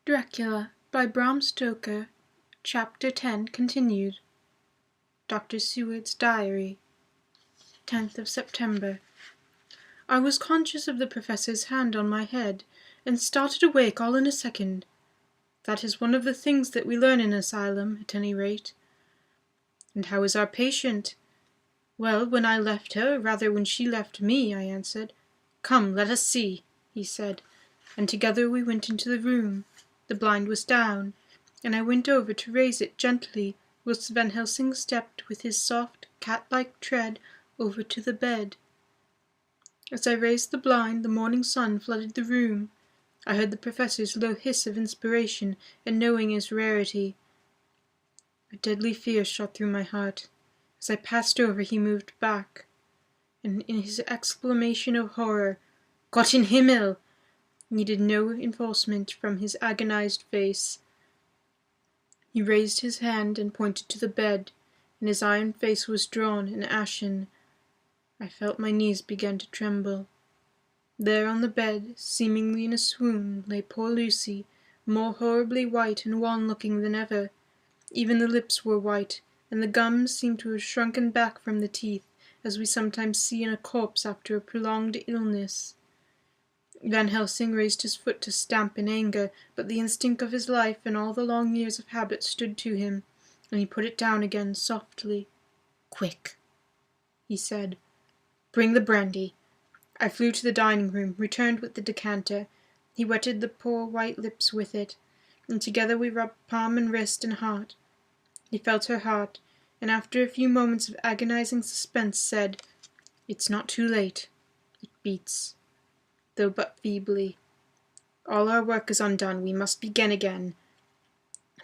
Dracula by Bram Stoker, Chapter 10 continued. Dr. Seward's Diary, 10th of September. I was conscious of the Professor's hand on my head, and started awake all in a second. That is one of the things that we learn in an asylum, at any rate. And how is our patient? Well, when I left her, or rather when she left me, I answered. Come, let us see, he said, and together we went into the room. The blind was down, and I went over to raise it gently, whilst Van Helsing stepped with his soft, cat-like tread over to the bed. As I raised the blind, the morning sun flooded the room. I heard the Professor's low hiss of inspiration, and knowing his rarity. A deadly fear shot through my heart. As I passed over, he moved back, and in his exclamation of horror, "Gott in Himmel!" needed no enforcement from his agonized face. He raised his hand and pointed to the bed, and his iron face was drawn and ashen. I felt my knees begin to tremble. There on the bed, seemingly in a swoon, lay poor Lucy, more horribly white and wan-looking than ever. Even the lips were white, and the gums seemed to have shrunken back from the teeth, as we sometimes see in a corpse after a prolonged illness. Van Helsing raised his foot to stamp in anger, but the instinct of his life and all the long years of habit stood to him, and he put it down again softly. "Quick," he said. "Bring the brandy." I flew to the dining room, returned with the decanter. He wetted the poor white lips with it, and together we rubbed palm and wrist and heart. He felt her heart, and after a few moments of agonizing suspense said, "It's not too late. It beats, though but feebly. All our work is undone. We must begin again.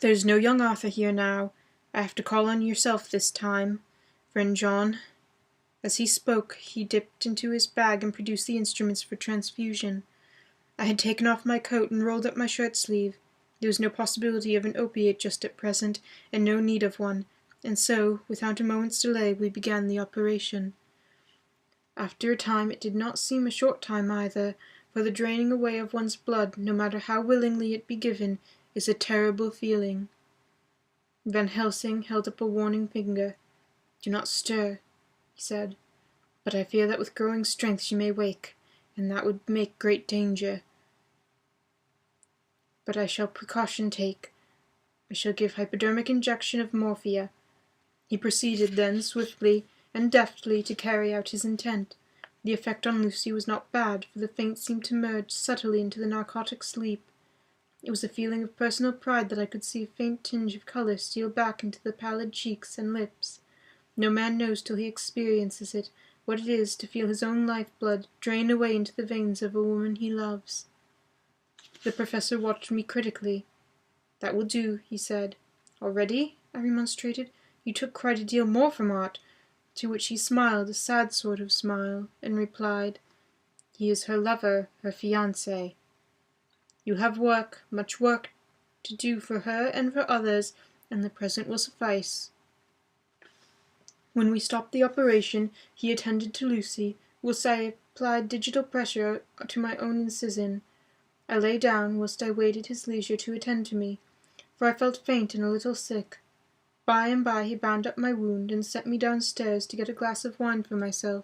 There's no young Arthur here now. I have to call on yourself this time, friend John." As he spoke, he dipped into his bag and produced the instruments for transfusion. I had taken off my coat and rolled up my shirt-sleeve. There was no possibility of an opiate just at present, and no need of one, and so, without a moment's delay, we began the operation. After a time, it did not seem a short time either, for the draining away of one's blood, no matter how willingly it be given, is a terrible feeling. Van Helsing held up a warning finger. "Do not stir," he said, "but I fear that with growing strength she may wake, and that would make great danger. But I shall precaution take. I shall give hypodermic injection of morphia." He proceeded then, swiftly and deftly, to carry out his intent. The effect on Lucy was not bad, for the faint seemed to merge subtly into the narcotic sleep. It was a feeling of personal pride that I could see a faint tinge of colour steal back into the pallid cheeks and lips. No man knows till he experiences it, what it is to feel his own life-blood drain away into the veins of a woman he loves. The Professor watched me critically. "That will do," he said. "Already?" I remonstrated. "You took quite a deal more from Art." To which he smiled, a sad sort of smile, and replied, "He is her lover, her fiancé. You have work, much work, to do for her and for others, and the present will suffice." When we stopped the operation, he attended to Lucy, whilst I applied digital pressure to my own incision. I lay down, whilst I waited his leisure to attend to me, for I felt faint and a little sick. By and by he bound up my wound, and sent me downstairs to get a glass of wine for myself.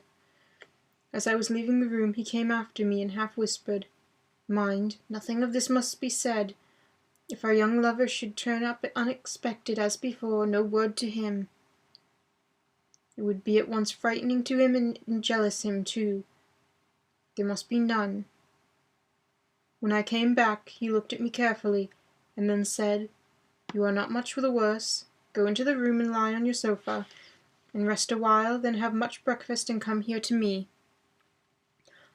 As I was leaving the room, he came after me and half whispered, "Mind, nothing of this must be said. If our young lover should turn up unexpected as before, no word to him. It would be at once frightening to him and jealous him too. There must be none." When I came back, he looked at me carefully, and then said, "You are not much the worse. Go into the room and lie on your sofa, and rest a while, then have much breakfast and come here to me."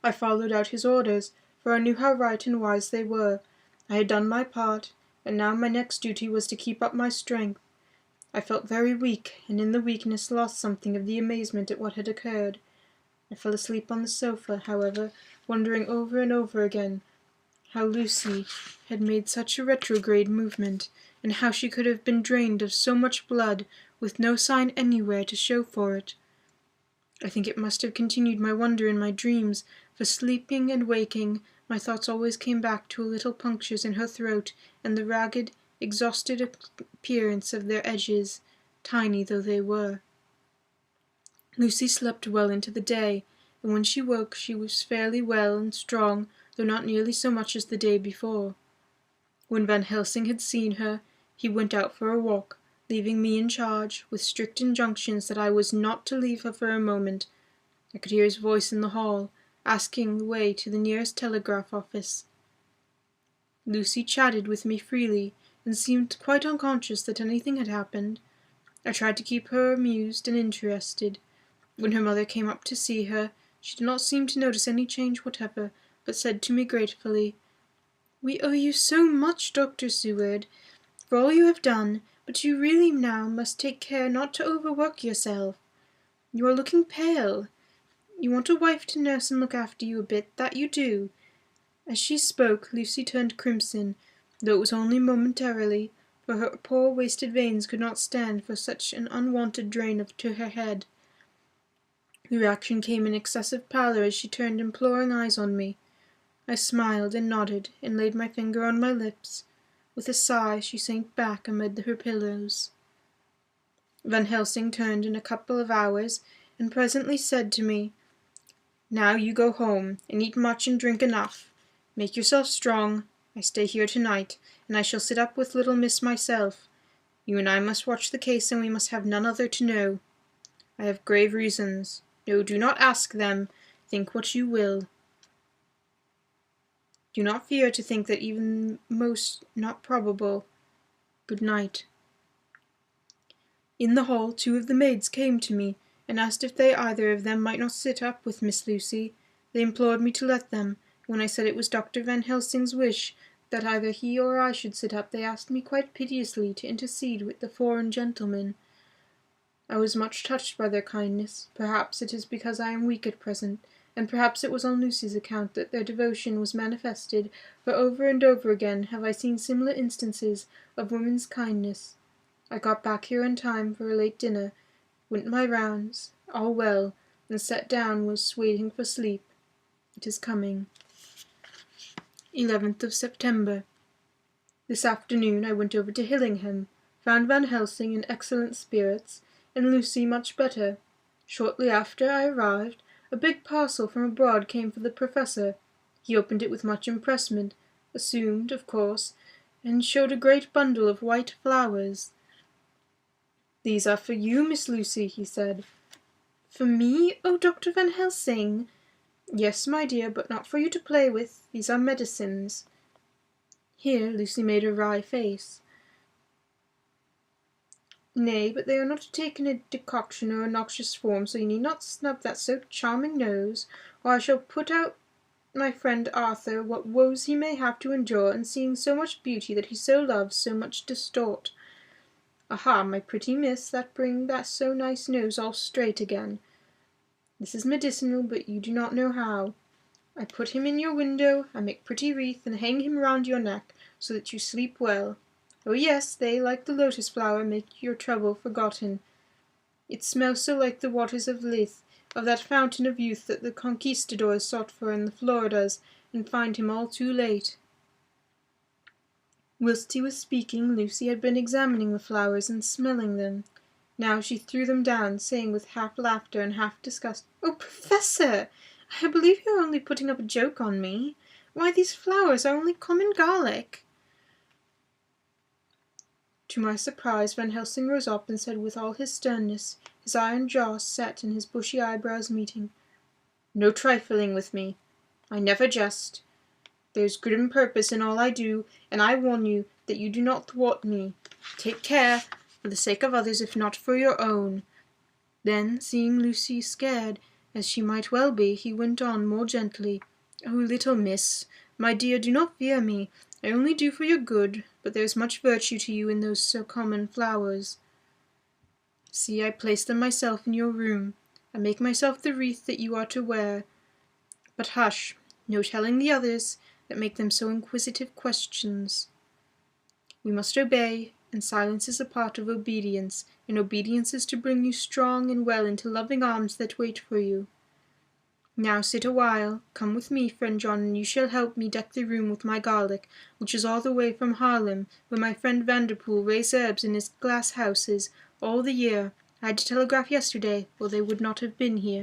I followed out his orders, for I knew how right and wise they were. I had done my part, and now my next duty was to keep up my strength. I felt very weak, and in the weakness lost something of the amazement at what had occurred. I fell asleep on the sofa, however, wondering over and over again how Lucy had made such a retrograde movement, and how she could have been drained of so much blood, with no sign anywhere to show for it. I think it must have continued my wonder in my dreams, for sleeping and waking, My thoughts always came back to little punctures in her throat and the ragged, exhausted appearance of their edges, tiny though they were. Lucy slept well into the day, and when she woke she was fairly well and strong, though not nearly so much as the day before. When Van Helsing had seen her, he went out for a walk, leaving me in charge, with strict injunctions that I was not to leave her for a moment. I could hear his voice in the hall, asking the way to the nearest telegraph office. Lucy chatted with me freely, and seemed quite unconscious that anything had happened. I tried to keep her amused and interested. When her mother came up to see her, she did not seem to notice any change whatever, but said to me gratefully, "We owe you so much, Dr. Seward, for all you have done, but you really now must take care not to overwork yourself. You are looking pale. You want a wife to nurse and look after you a bit, that you do." As she spoke, Lucy turned crimson, though it was only momentarily, for her poor wasted veins could not stand for such an unwonted drain to her head. The reaction came in excessive pallor as she turned imploring eyes on me. I smiled and nodded and laid my finger on my lips. With a sigh she sank back amid her pillows. Van Helsing turned in a couple of hours and presently said to me, "Now you go home, and eat much and drink enough. Make yourself strong. I stay here tonight, and I shall sit up with little miss myself. You and I must watch the case, and we must have none other to know. I have grave reasons. No, do not ask them. Think what you will. Do not fear to think that even most not probable. Good night." In the hall 2 of the maids came to me, and asked if they either of them might not sit up with Miss Lucy. They implored me to let them. When I said it was Dr. Van Helsing's wish that either he or I should sit up, they asked me quite piteously to intercede with the foreign gentlemen. I was much touched by their kindness. Perhaps it is because I am weak at present, and perhaps it was on Lucy's account that their devotion was manifested, for over and over again have I seen similar instances of women's kindness. I got back here in time for a late dinner, went my rounds, all well, and sat down was waiting for sleep. It is coming. 11th of September. This afternoon I went over to Hillingham, found Van Helsing in excellent spirits, and Lucy much better. Shortly after I arrived, a big parcel from abroad came for the Professor. He opened it with much impressment, assumed, of course, and showed a great bundle of white flowers. "These are for you, Miss Lucy," he said. "For me, oh, Dr. Van Helsing?" "Yes, my dear, but not for you to play with. These are medicines." Here Lucy made a wry face. "Nay, but they are not to take in a decoction or a noxious form, so you need not snub that so charming nose, or I shall put out my friend Arthur what woes he may have to endure in seeing so much beauty that he so loves so much distort. Aha, my pretty miss, bring that so nice nose all straight again. This is medicinal, but you do not know how. I put him in your window, I make pretty wreath, and hang him round your neck, so that you sleep well. Oh yes, they, like the lotus flower, make your trouble forgotten. It smells so like the waters of Lethe, of that fountain of youth that the conquistadors sought for in the Floridas, and find him all too late." Whilst he was speaking, Lucy had been examining the flowers and smelling them. Now she threw them down, saying with half laughter and half disgust, "Oh, Professor! I believe you are only putting up a joke on me. Why, these flowers are only common garlic." To my surprise, Van Helsing rose up and said with all his sternness, his iron jaw set and his bushy eyebrows meeting, "No trifling with me. I never jest. There's grim purpose in all I do, and I warn you that you do not thwart me. Take care, for the sake of others, if not for your own." Then, seeing Lucy scared, as she might well be, he went on more gently, "Oh, little miss, my dear, do not fear me. I only do for your good, but there is much virtue to you in those so common flowers. See, I place them myself in your room. I make myself the wreath that you are to wear. But hush, no telling the others that make them so inquisitive questions. We must obey, and silence is a part of obedience, and obedience is to bring you strong and well into loving arms that wait for you." Now sit a while. Come with me, friend John, and you shall help me deck the room with my garlic, which is all the way from Haarlem, where my friend Vanderpool raised herbs in his glass houses all the year. I had to telegraph yesterday, or they would not have been here."